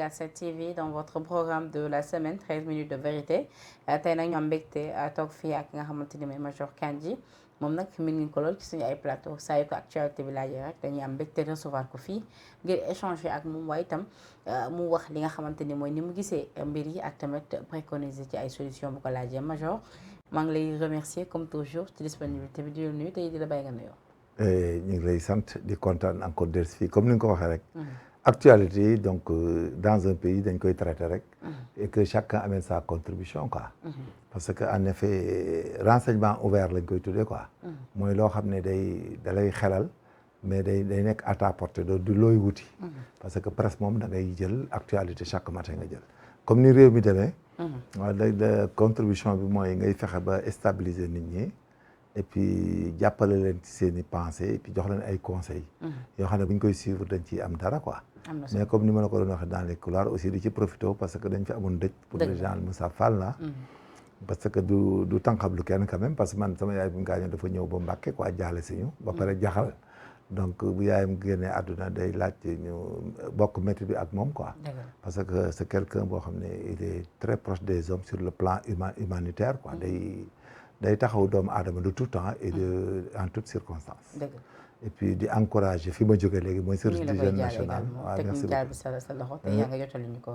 à 7TV dans votre programme de la semaine 13 minutes de vérité tey nag ñu am mbégte toog fii ak nga xamante ni mooy Major Kandji moom nag min ngi ko lool ci suñu ay plateau saa yu ko actualité bi laajee rek dañuy am mbégte recevoir ko fii ngir échanger ak moom waaye itam mu wax li nga xamante ni mooy ni mu gisee mbir yi ak tamit préconiser ci ay solution bu ko laajee Major maa ngi lay remercier comme toujours ci disponibilité bi di la nuyu tey di la bàyyi nga nuyoo. ñu ngi lay sant di kontaan encore des fii comme ni nga ko waxee rek. actualité donc dans un pays dañ koy traiter rek. et que chacun amène sa contribution quoi. parce que en effet renseignement ouvert lañ koy tuddee quoi. mooy loo xam ne da lay xelal mais day nekk à ta portée du looy wuti. parce que presse moom da ngay jël actualité chaque matin nga jël comme ni réew mi demee. waaw da contribution bi mooy ngay fexe ba stabiliser nit ñi. et puis jàppale leen ci seen i pensées et puis jox leen ay conseils. yoo xam ne bu ñu koy suivre dañ ciy am dara quoi. mais comme ni ma la ko doon waxee dans les couloirs aussi di ci profité parce que dañ fi amoon dëj. pour le genre Moussa Fall la. parce que du tànqablu kenn quand même parce que man sama yaay bi mu gaañoo dafa ñëw ba Mbàkke quoi jaale si ñu. ba pare jaxal donc bu yaayam génnee àdduna day laaj ñu bokk métti bi ak moom quoi. parce que c'est quelqu'un boo xam ne il est très proche des hommes sur le plan humanitaire quoi day taxaw doomu aadama de tout temps et en toutes circonstances. et puis di encourager fi ma jógee léegi mooy service d'hygiène national. waaw merci beaucoup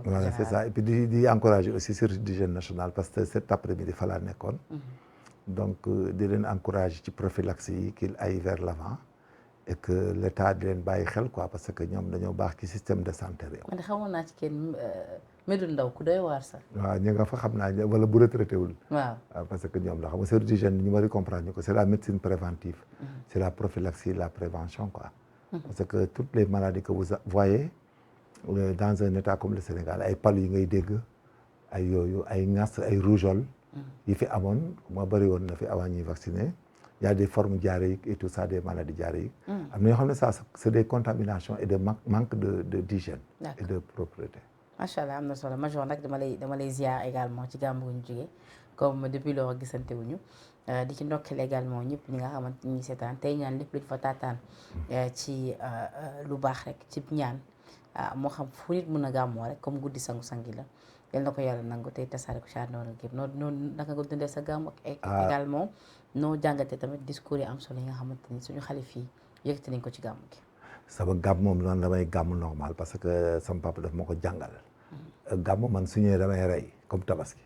voilà c'est ça et puis di encourager aussi service d'hygiène national parce que cet après-midi fa laa nekkoon. donc di leen encourager ci prophylaxie yi qu'il aille vers l'avant et que l'État di leen bàyyi xel quoi parce que ñoom dañoo baax ci système de santé réew. man de xamoon naa ci kenn Medoune Ndaw ku doy waar sax. waaw ñu nga fa xam naa wala bu retraité wul. waaw parce que ñoom la xam nga service d'hygiène ñu war a comprendre ñu ko c'est la médecine préventive. c'est la prophylaxie la prévention quoi. parce que toutes les maladies que vous voyez dans un état comme le Sénégal ay palu yi ngay dégg ay yooyu ay ngas ay rougeole. yi fi amoon moo bëri woon na fi avant ñuy vacciner. Il y a des formes diarrhéiques et tout ça des maladies diarrhéiques. am na yoo xam ne ça c'est des contaminations et de manque d'hygiène et de propreté. macha allah am na solo Major nag dama lay ziar également ci gàmmu gu ñu jógee comme depuis lors gisante wuñu di ci ndokkeel également ñëpp ñi nga xamante ni seetaan tey ñaan lépp luñ fa taataan ci lu baax rek ci ñaan moo xam fu nit mën a gàmmoo rek comme guddi sangu-sangi la yal na ko yàlla nangu tey tasaare ko ca noonu gépp noonu naka nga dundee sa gàmmu ak également noo jàngatee tamit discours yi am solo yi nga xamante ni suñu xalif yi yëkkati nañ ko ci gàmmu gi. sama gàmm moom noonu damay gàmm normal parce que sama papa daf ma ko jàngal. gàmm man su ñëwee damay rey comme tabaski.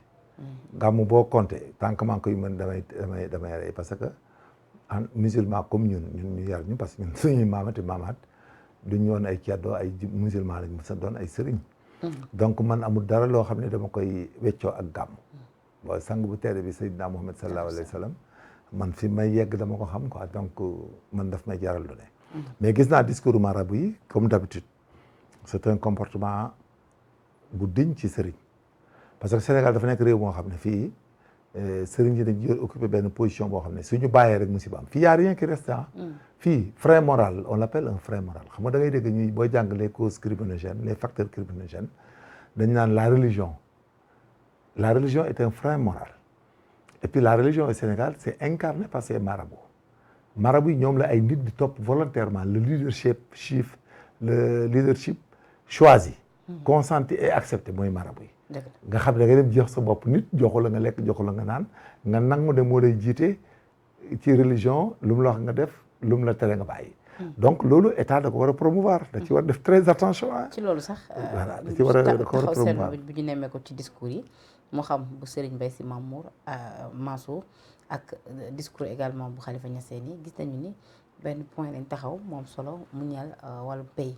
gàmm boo compté tant que maa ngi koy mën damay rey parce que en musulman comme ñun ñu yar ñu parce que ñun suñuy maamati maamaat duñu woon ay ceddo ay musulman lañ mos a doon ay sëriñ. donc man amul dara loo xam ne dama koy weccoo ak gàmm. bon sang bu teere bi Seydina Muhammad sallallahu alayhi wa sallam man fi may yegg dama ko xam quoi donc man daf may jaral lu ne. mais gis naa discours marabout yi comme d'habitude c'est un comportement bu diñ ci sëriñ parce que Sénégal dafa nekk réew moo xam ne fii sëriñ yi dañ jël occupé benn position boo xam ne suñu bàyyee rek musiba am fii y a rien qui reste fii frein moral on l'appelle un frein moral xam nga da ngay dégg ñuy booy jàng les causes criminogènes les facteurs criminogènes dañ naan la religion est un frein moral et puis la religion au Sénégal c'est incarné par ces marabouts marabout yi ñoom la ay nit di topp volontairement le leadership choisi consenti et accepté mooy marabout yi nga xam ne da ngay dem jox sa bopp nit joxu la nga lekk joxu la nga naan nga nangu de moo lay jiite ci religion lu mu la wax nga def lu mu la tere nga bàyyi donc loolu état da ko war a promouvoir da ci war def très attention ci loolu sax voilà da ci war a promouvoir bu ñu nemmee ko ci discours yi moo xam bu Serigne Mbaye Sy Mansour ak discours également bu Khalifa Niassène yi gis nañu ni benn point lañ taxaw moom solo mu ñeel wàllu pays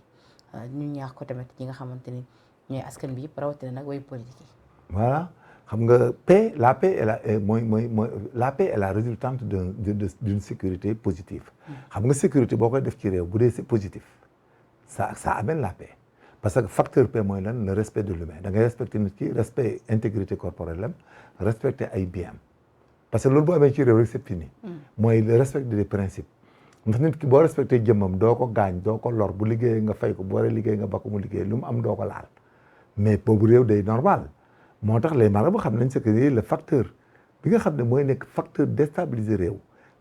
ñu ñaax ko tamit ñi nga xamante ni ñooy askan bi yëpp rawatina nag way politique yi. voilà xam nga la paix est la résultante d'une sécurité positive. xam nga sécurité boo koy def ci réew bu dee c'est positif ça amène la paix parce que facteur paix mooy lan le respect de l'humain da ngay respecter nit ki respect intégrité corporelle am respecter ay biens parce que loolu boo amee ci réew rek c'est fini. mooy le respect des principes. ndax nit ki boo respecté jëmmam doo ko gaañ doo ko lor bu liggéeyee nga fay ko bu waree liggéey nga bakk mu liggéey lu mu am doo ko laal mais boobu réew day normal moo tax les marabouts xam nañ c'est que le facteur bi nga xam ne mooy nekk facteur déstabiliser réew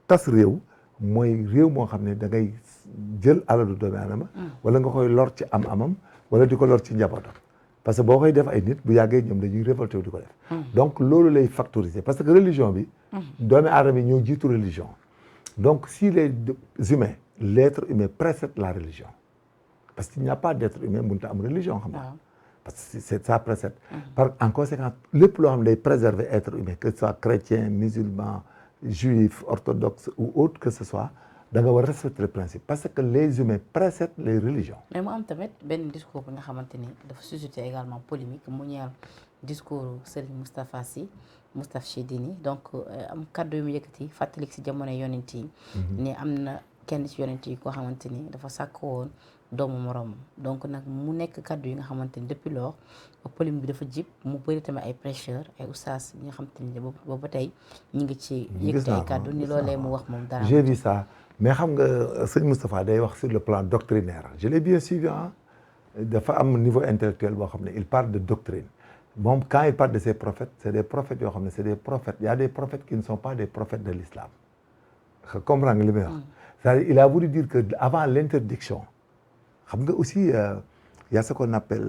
tas réew mooy réew moo xam ne da ngay jël alalu doomu aadama wala nga koy lor ci am-amam wala di ko lor ci njabootam parce que boo koy def ay nit bu yàggee ñoom dañuy révolté wu di ko def. donc loolu lay factoriser parce que religion bi. doomi aadama yi ñoo jiitu religion. donc si les humains l'être humain précède la religion parce qu'il n'y a pas d'être humain mënut a am religion xam nga. parce que c'est ça précède. en conséquence lépp loo xam ne day préserver être humain que ce soit chrétien musulman juif orthodoxe ou autre que ce soit. da nga war a respecter le principe parce que les humains précèdent les religions. mais mu am tamit benn discours bi nga xamante ni dafa susciter également polémique mu ñeel discours Serigne Moustapha Sy Moustapha Chidini donc am kaddu yu mu yëkkati fàttalik si jamono yonent yi. ne am na kenn ci yonent yi koo xamante ni dafa sàkk woon doomu moroom donc nag mu nekk kaddu yi nga xamante ni depuis lors polémique bi dafa jib mu bëri tamit ay prêcheurs ay oustaz yi nga xamante ni boobu ba tey ñu ngi ci yëkkati ay kaddu ni loolee mu wax moom dara. j'ai vu ça. mais xam nga sëñ Moustapha day wax sur le plan doctrinaire je l'ai bien suivi ah dafa am niveau intellectuel boo xam ne il parle de doctrine moom quand il parle de ces prophètes c'est des prophètes yoo xam ne c'est des prophètes il y a des prophètes qui ne sont pas des prophètes de l'islam comprends nga li may wax c'est-à-dire il a voulu dire que avant l'interdiction xam nga aussi il y a ce qu'on appelle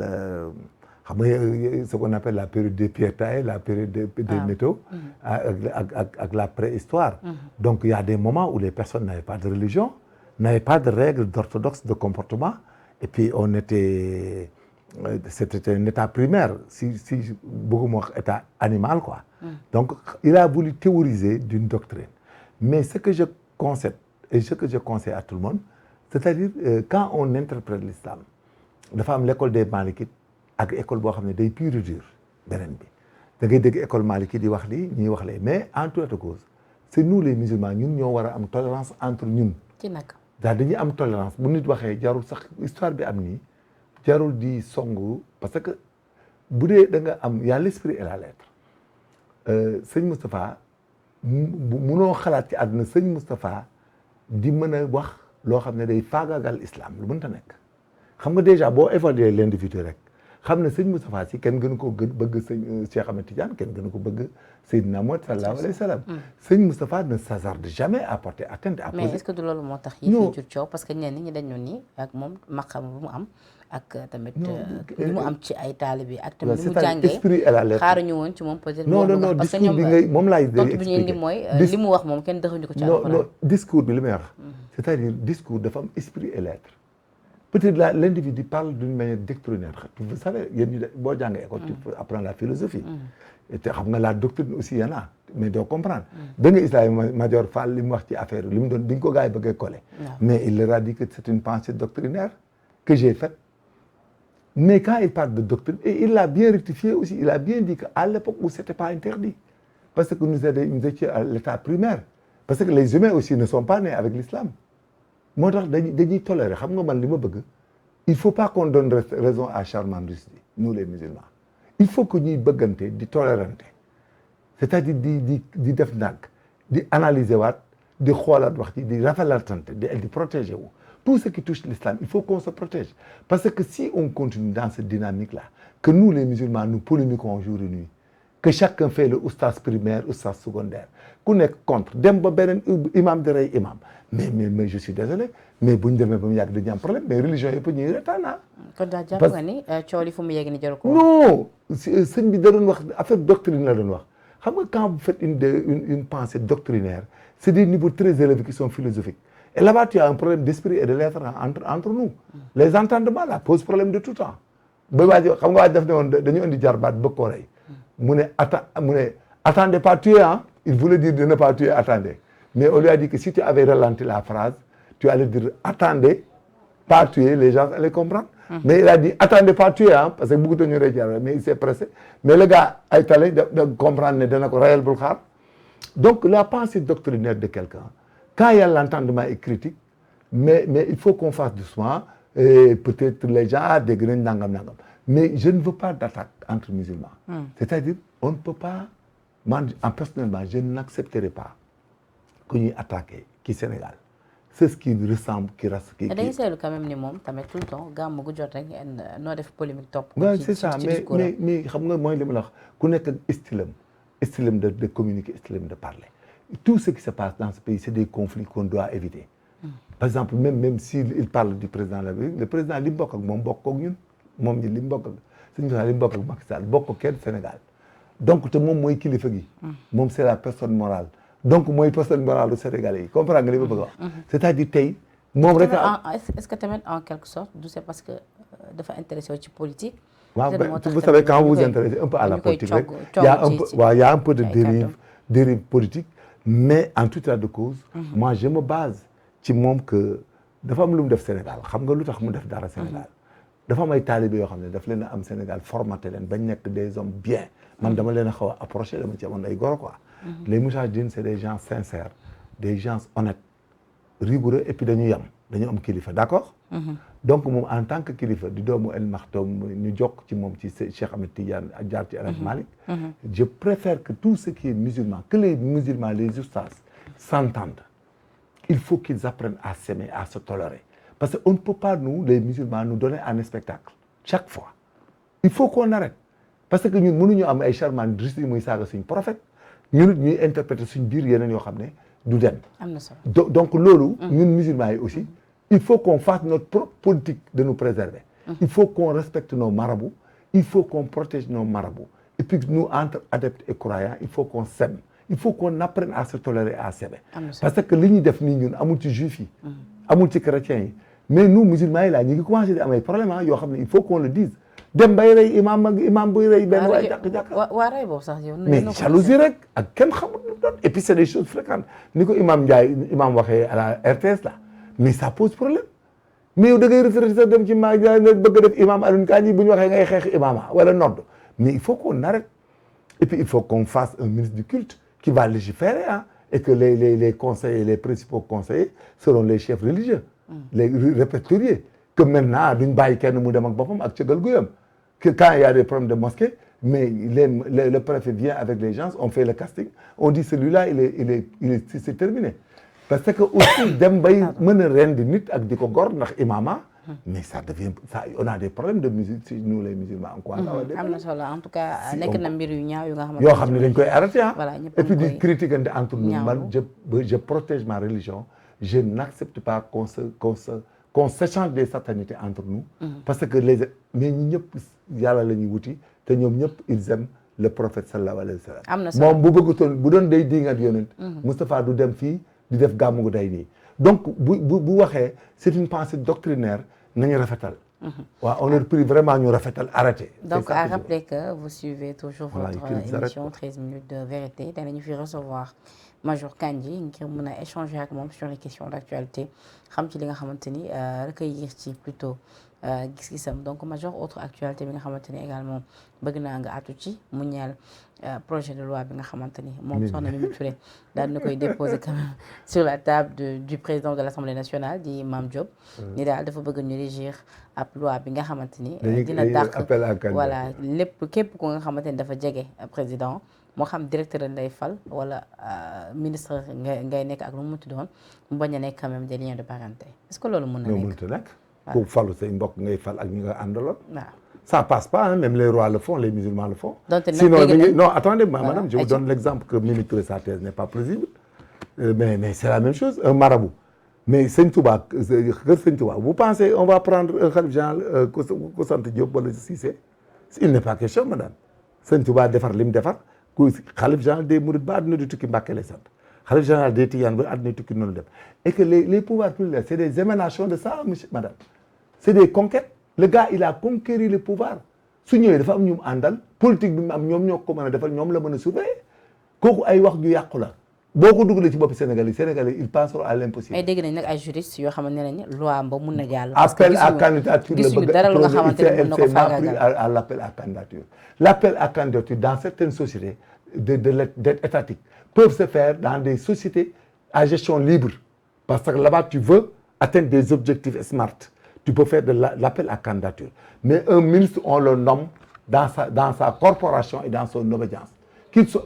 xam nga ce qu'on appelle la période des pierres taillées la période des métaux ak la préhistoire donc il y a des moments où les personnes n'avaient pas de religion n'avaient pas de règles d'orthodoxe de comportement et puis on était c'était un état primaire si bëgguma wax état animal quoi donc il a voulu théoriser d'une doctrine mais ce que je concède et ce que je conseille à tout le monde c'est-à-dire quand on interprète l'islam dafa am l'école des Malikites ak école boo xam ne day pur et dur beneen bi da ngay dégg école Maliki di wax lii ñuy wax lee mais en tout état de cause c'est nous les musulmans ñun ñoo war a am tolérance entre ñun. ci naka. daal dañuy am tolérance bu nit waxee jarul sax histoire bi am nii jarul di songu parce que bu dee da nga am y a l'esprit et la lettre sëñ Moustapha munoo xalaat ci àdduna sëñ Moustapha di mën a wax loo xam ne day faagaagal islam lu mënta nekk xam nga déjà boo évaluer l'individu rek. xam ne sëñ Moustapha Sy kenn gënu ko bëgg sëñ Cheikh Ahmed Tidiane kenn gënu ko bëgg Seydina Muhammad sallallahu alayhi wa sallam sëñ Moustapha ne s'hasarde jamais à porter atteinte à mais est-ce que du loolu moo tax yi fi jur coow parce que ñenn ñi dañu ni ak moom maqam bu mu am ak tamit li mu am ci ay taalibe ak tamit li mu jàngee xaaruñu woon ci moom peut-être non parce que discours bi ngay moom laay tontu bi ñu indi mooy li mu wax moom kenn dëxuñu ko ci non discours bi li may wax c'est-à-dire discours dafa am esprit et lettre peut-être là l'individu parle d'une manière doctrinaire vous savez yéen ñu boo jàngee école tu peux apprendre la philosophie te xam nga la doctrine aussi y en a mais doo comprendre da nga Ismaïla Madior Fall li mu wax ci affaire li mu doon bi ñu ko gars yi bëggee coller mais il leur a dit que c'est une pensée doctrinaire que j'ai faite mais quand il parle de doctrine et il l'a bien rectifié aussi il a bien dit que à l'époque où c'était pas interdit parce que nous étions à l'état primaire parce que les humains aussi ne sont pas nés avec l'islam moo tax dañuy tolérer xam nga man li ma bëgg il faut pas qu'on donne raison à Salman Rushdie nous les musulmans il faut que ñuy bëggante di tolérante c'est-à-dire di def ndànk di analyser waat di xoolaat wax ci di rafetlatante di protéger wu tout ce qui touche l'islam il faut qu'on se protège parce que si on continue dans cette dynamique-là que nous les musulmans nous polémiquons jour et nuit que chacun fait le oustaz primaire oustaz secondaire ku nekk contre dem ba beneen imam di rey imam mais je suis désolé mais bu ñu demee ba mu yàgg dañuy am problème mais religion yëpp ñuy retaan ah. kon daal jàpp nga ni coow li fu mu yegg ni jaru ko. non sëñ bi da doon wax affaire doctrine la doon wax xam nga quand vous faites une pensée doctrinaire c'est des niveaux très élevés qui sont philosophiques et là-bas tu as un problème d'esprit et de lettres entre nous. les entendements là posent problème de tout temps. ba waa ji xam nga waa def ne woon dañu indi jarbaat bëgg koo rey mu ne attendez pas tuer ah il voulait dire de ne pas tuer attendez. Mais on lui a dit que si tu avais ralenti la phrase, tu allais dire attendez, pas tuer, les gens allaient comprendre. Mais il a dit attendez pas tuer, hein, parce que beaucoup de gens mais il s'est pressé. Mais le gars a été allé de comprendre ne réel bulkhar. Donc la pensée doctrinaire de quelqu'un, quand il y a l'entendement est critique, mais il faut qu'on fasse doucement, et peut-être les gens dégrènent nangam. Mais je ne veux pas d'attaque entre musulmans. C'est-à-dire, on ne peut pas, moi personnellement, je n'accepterai pas que ñuy attaqué ki Sénégal c'est ce qui ressemble qui reste qui dañuy seetlu quand même ni moom tamit tout le temps gàmm gu jot rek noo def polémique topp waaw c'est ça mais xam nga mooy li ma la wax ku nekk ak style de communiquer style de parler tout ce qui se passe dans ce pays c'est des conflits qu'on doit éviter par exemple même s'il parle du président de la République le président li mu bokk ak moom bokk ak ñun moom ñi li mu bokk ak sëñ Moustapha li mu bokk ak Macky Sall bokk kenn Sénégal donc te moom mooy kilifa gi. moom c'est la personne morale. donc mooy personne morale du Sénégalais yi comprendre nga li ma bëgg a wax. c'est-à-dire tey moom rek est-ce que tamit en quelque sorte du c'est parce que dafa intéressé ci politique. waaw vous savez quand vous vous intéressez un peu à la politique rek y a un peu de dérive politique mais en tout état de cause. moi je me base ci moom que dafa am lu mu def Sénégal xam nga lu tax mu def dara Sénégal. dafa am ay taalibe yoo xam ne daf leen a am Sénégal formaté leen bañ nekk des hommes bien man dama leen a xaw a approché dama ci amoon ay goro quoi. les Moustarchidine c'est des gens sincères des gens honnêtes rigoureux et puis dañu am kilifa d'accord. donc moom en tant que kilifa di doomu El Maktoum ñu jokk ci moom ci Cheikh Ahmed Tidiane ak jaar ci El Hadj Malick. je préfère que tout ce qui est musulman que les musulmans les oustas s'entendent. il faut qu'ils apprennent à s'aimer à se tolérer parce que on ne peut pas nous les musulmans nous donner un spectacle chaque fois il faut qu'on arrête parce que ñun mënuñu am ay charmant risques yi muy saaga suñ prophète ñun ñuy interpréter suñ biir yeneen yoo xam ne du dem. am na solo donc loolu. ñun musulmans yi aussi il faut qu'on fasse notre propre politique de nous préserver. il faut qu'on respecte nos marabouts il faut qu'on protège nos marabouts et puis nous entre adeptes et croyants il faut qu'on s'aime il faut qu'on apprenne à se tolérer à s'aimer parce que li ñuy def nii ñun amul ci juifs yi. amul ci chrétiens yi mais nous musulmans yi là ñu ngi commencé di am ay problèmes yoo xam ne il faut qu'on le dise. dem bay rey imam buy rey benn waay jàkk waa rey boobu sax yow mais jalousie rek ak kenn xamul lu doon et puis c'est des choses fréquentes ni ko imam waxee à la RTS là mais ça pose problème mais yow da ngay retraité sax dem ci ma nga bëgg a def imam Alioune Kandji bu ñu waxee ngay xeex imama wala nodd mais il faut qu'on arrête et puis il faut qu'on fasse un ministre du culte qui va légiférer et que les conseillers les principaux conseillers seront les chefs religieux les répertoriés que maintenant duñ bàyyi kenn mu dem ak boppam ak cëgal guyam que quand il y a des problèmes de mosquée mais le préfet vient avec les gens on fait le casting on dit celui-là c'est terminé parce que aussi dem bay mën a rendi nit ak di ko gor ndax imama mais ça on a des problèmes de musique si nous les musulmans quoi. am na solo en tout cas nekk na mbir yu ñaaw yu nga yoo xam ne dañ koy arrêter voilà et puis di critiquer entre nous man je protège ma religion je n'accepte pas qu'on s'échange des satanités entre nous. parce que mais ñi ñëpp yàlla la ñuy wuti te ñoom ñëpp ils aiment le prophète sallallahu alayhi wa sallam. am na solo moom bu bëggutoon bu doon day diingat yonent. Moustapha du dem fii di def gàmmu gu day nii. donc bu waxee c'est une pensée doctrinaire nañu rafetal. waaw on leur prie vraiment ñu rafetal arrêter. donc à rappeler que vous suivez toujours votre émission 13 minutes de vérité danañu fi recevoir Major Kandji ngir mën a échanger ak moom sur les questions d'actualité xam ci li nga xamante ni recueillir ci plutôt gis-gisam donc Major autre actualité bi nga xamante ni également bëgg naa nga àttu ci mu ñeel projet de loi bi nga xamante ni moom soxna Mimi Touré daal na koy déposer quand même sur la table du président de l'Assemblée nationale di Mame Diop ni daal dafa bëgg ñu régir ab loi bi nga xamante ni dina dàq voilà lépp képp ko nga xamante ni dafa jege président moo xam directeur lay fal wala ministre ngay nekk ak lu mu doon mu bañ a nekk quand même des liens de parenté est-ce que loolu mën na nekk ku falu say mbokk ngay fal ak ñi nga àndaloon waaw ça passe pas même les rois le font les musulmans le font sinon non attendez madame je vous donne l'exemple que Mimi Touré sa thèse n'est pas plausible mais c'est la même chose un marabout mais Sëñ Touba kër Sëñ Touba vous pensez on va prendre un khalife général ku sant Diop wala Cissé il n'est pas question madame Sëñ Touba defar li mu defar ku khalife général des Mourides ba àdduna di tukki Mbàkke lay sant khalife général des Tidianes ba àdduna di tukki noonu dem et que les pouvoirs publics c'est des émanations de ça monsieur madame c'est des conquêtes le gars il a conquéri le pouvoir su ñëwee dafa am ñu mu àndal politique bi mu am ñoom ñoo ko mën a defal ñoom la mën a surveiller kooku ay wax ju yàqu la boo ko dugalee ci bopp Sénégalais ils passeront à l'impossible. mais dégg nañ nag ay juristes yoo xamante ne nañ loi ba mun na jàll. appel à candidature gisuñu dara lu nga xamante ne mën na ko faagaagal à l'appel à candidature. L'appel à candidature dans certaines sociétés d'être étatiques peuvent se faire dans des sociétés à gestion libre parce que là-bas tu veux atteindre des objectifs smart tu peux faire de l'appel à candidature mais un ministre on le nomme dans sa corporation et dans son obédience qu'il soit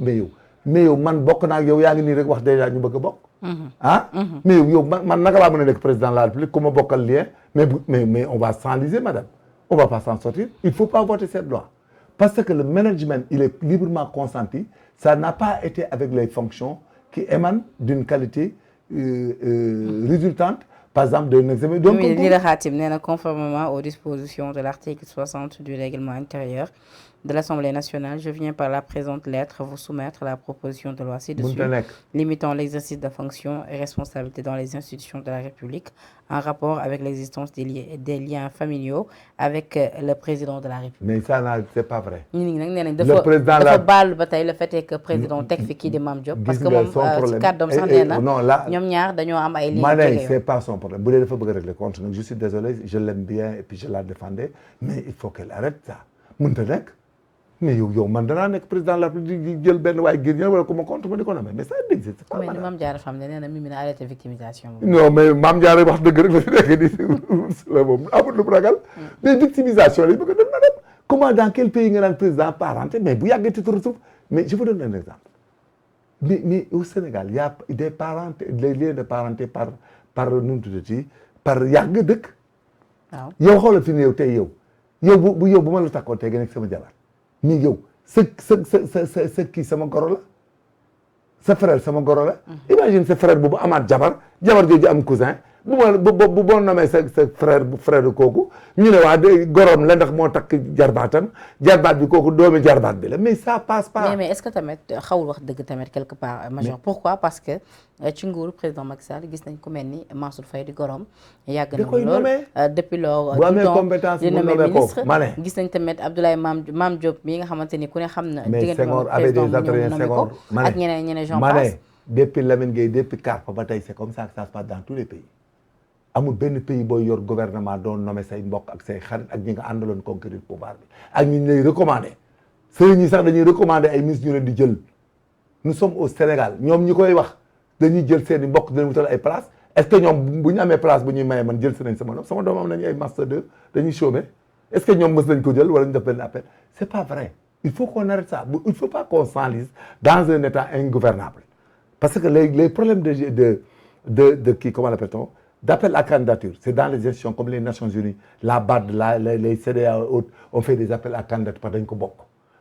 mais yow man bokk naa ak yow yaa ngi nii rek wax déjà ñu bëgg a bokk. mais yow man naka laa mën a nekk président de la République ku ma bokkal lien mais on va s'enliser madame on va pas s'en sortir il faut pas voter cette loi parce que le management il est librement consenti ça n'a pas été avec les fonctions qui émanent d'une qualité résultante par exemple d'un examen. Donc li la xaatim nee na conformément aux dispositions de l'article 60 du règlement intérieur de l'Assemblée nationale, je viens par la présente lettre vous soumettre la proposition de loi ci-dessus limitant l'exercice de fonctions et responsabilités dans les institutions de la République en rapport avec l'existence des liens familiaux avec le président de la République. Mais ça c'est pas vrai. ñi ngi nag nee nañ dafa baalu ba tey le fait que président teg fi kii di Mame Diop parce que moom ci kàddoom sax nee na ñoom ñaar dañoo am ay liens. ma ne c'est pas son problème bu dee dafa bëgg a régler compte nag je suis désolé je l'aime bien et puis je la défendais mais il faut qu'elle arrête ça mënta nekk. mais yow man danaa nekk président de la République di jël benn waaye génn wala ku ma compte ma di ko namee mais ça n'existe pas. mais ni Mame Diarra Fam ne nee na Mimi na arrêté victimisation bi. non mais Mame Diarra wax dëgg rek la fi nekk nii la moom amul lu mu ragal. mais victimisation lañ bëgg a dem na dem. comment dans quel pays nga naan président parenté mais bu yàggee tu te retrouves mais je vous donne un exemple mais au Sénégal il y a des parentés des liens de parenté par nu mu tuddati par yàgg dëkk. waaw yow xoolal fi ne yow tey yow bu ma la takkoon tey nga nekk sama jabar. mais yow sa kii sama goro la sa frère sama goro la. imagine sa frère boobu amaat jabar jooju am cousin bu boo namee sa frère kooku ñu ne waa de gorom la ndax moo takk jarbaat bi kooku doomi jarbaat bi la mais ça passe pas. mais est-ce que tamit xawul wax dëgg tamit quelque part major pourquoi parce que ci nguuru président Macky Sall gis nañ ku mel ni Mansour Faye di gorom yàgg na lool depuis lors bu amee compétence bu nommé ko ma ne gis nañ tamit Abdoulaye Mame Diop mi nga xamante ni ku ne xam na mais Senghor avait des adjoints Senghor ak ñeneen j'en passe. passe depuis Lamine Gueye depuis Carpa ba tey c'est comme ça que ça se passe dans tous les pays amul benn pays booy yor gouvernement doon nommé say mbokk ak say xarit ak ñi nga àndaloon conquérir pouvoir bi ak ñi lay recommandé sëriñ ñi sax dañuy recommandé ay ministres ñu leen di jël nous sommes au Sénégal ñoom ñi koy wax dañuy jël seen i mbokk di leen wutal ay place est-ce que ñoom bu ñu amee place bu ñuy maye man jël si nañ sama doom am nañu ay master 2 dañuy chômer est-ce que ñoom mës nañ ko jël wala ñu def benn appel c'est pas vrai il faut qu'on arrête ça il faut pas qu'on s'enlise dans un état ingouvernable parce que les problèmes de qui comment l'appelle-t-on d'appel à candidature c'est dans les institutions comme les Nations Unies la BAD les CEDEAO on fait des appels à candidature parce que dañ ko bokk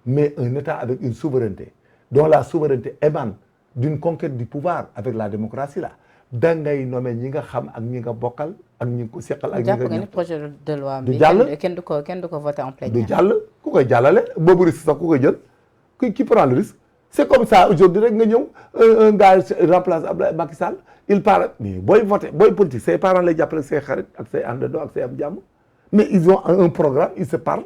mais un état avec une souveraineté dont la souveraineté émane d'une conquête du pouvoir avec la démocratie là da ngay nommer ñi nga xam ak ñi nga bokkal ak ñi ko seqal ak ñi nga jàpp nga ni projet de loi bi du jàll kenn du ko voter en plénière du jàll ku koy jàllale boobu risque sax ku koy jël qui prend le risque c'est comme ça aujourd'hui rek nga ñëw un gars remplace Abdoulaye Macky Sall il parle mais booy voter booy politique ses parents lay jàppale ak say xarit ak say àndandoo ak say am jàmm mais ils ont un programme ils se parlent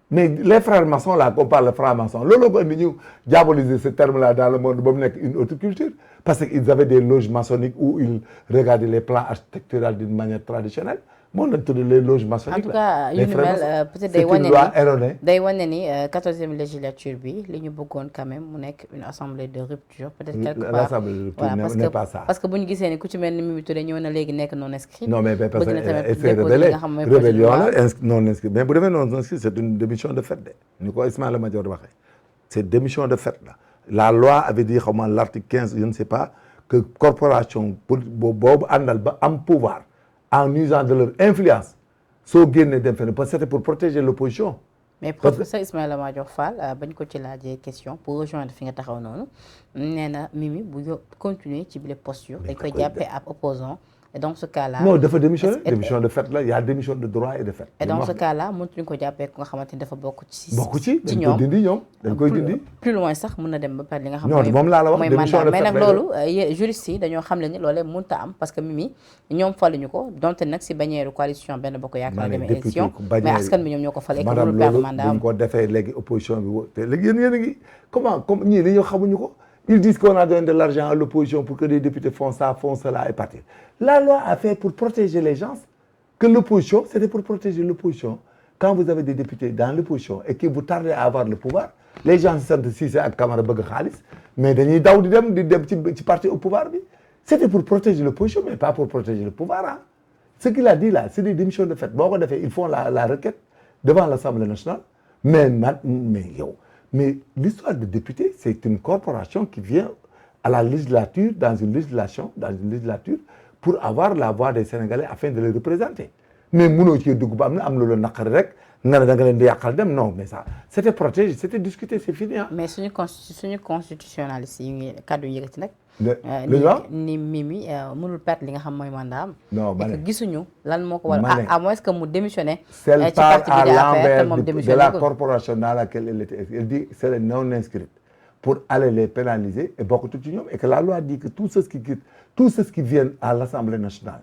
mais les frères maçons là qu'on parle franc-maçon looloo ko indi ñu diaboliser ce terme là dans le monde ba mu nekk une autre culture parce que ils avaient des loges maçonniques où ils regardaient les plans architecturaux d'une manière traditionnelle moo nañ tudd les loges maçonniques. en tout cas yu ni mel peut-être day wane ni 14e législature bi li ñu bëggoon quand même mu nekk une assemblée de rupture peut-être quelque part l'assemblée de rupture n'est pas ça parce que bu ñu gisee ni ku ci mel ni Mimi Touré ñëw na léegi nekk non inscrit non mais parce que c'est rebelle rébellion la non inscrit mais bu demee non inscrit c'est une démission de fait de ni ko Ismaïla Madior waxee c'est démission de fait là la loi avait dit xaw ma l'article 15 je ne sais pas que corporation boobu àndal ba am pouvoir en usant de leur influence soo génnee dem fenn parce que c'était pour protéger l'opposition. mais professeur Ismaïla Madior Fall bañ ko ci laajee question pour rejoindre fi nga taxaw noonu nee na Mimi bu continuer ci bile posture dañ koy jàppee ab opposant et dans ce cas là. non dafa démissionner démission de fait la y a démission de droit et de fait. et dans ce cas là mënatuñu ko jàppee ku nga xamante ni dafa bokk ci. ci ñoom dañ koy dindi. plus loin sax mën na dem ba pare li nga xam non moom laa la wax démission de fait mais nag loolu juristes yi dañoo xam le ni loolee mënut a am parce que Mimi ñoom faluñu ko donte nag si bannière coalition benn bokk yaakaar demee élection mais askan bi ñoom ñoo ko fal et que mënul perdre mandat am. buñ ko defee léegi opposition bi te léegi yéen a ngi comme ñii li ñu xamuñu ko. Ils disent qu'on a donné de l'argent à l'opposition pour que des députés font ça, font cela et partir. La loi a fait pour protéger les gens, que l'opposition, c'était pour protéger l'opposition. Quand vous avez des députés dans l'opposition et que vous tardez à avoir le pouvoir, les gens se sentent Cissé ak Camara bëgg xaalis, mais dañuy daw di dem ci parti au pouvoir bi. C'était pour protéger l'opposition, mais pas pour protéger le pouvoir. Hein. Ce qu'il a dit là, c'est des démissions de fait. Boo ko defee, ils font la requête devant l'Assemblée nationale, mais l'histoire de député, c'est une corporation qui vient à la législature, dans une législature, pour avoir la voix des Sénégalais afin de les représenter. mais mënoo cee dugg ba am loolu naqari rek nga ne da nga leen di yàqal dem non mais ça c'était protégé c'était discuté c'est fini ah. mais suñu constitutionnaliste yi kaddu yi yëkkati nag. ni Mimi mënul perdre li nga xam mooy mandat am. non ma ne gisuñu lan moo ko war à moins que mu démissionné. ci parti bi de la corporation dans laquelle elle était elle dit c'est les non inscrits pour aller les pénaliser et bokkatu ci ñoom et que la loi dit que tous ceux qui viennent à l'Assemblée nationale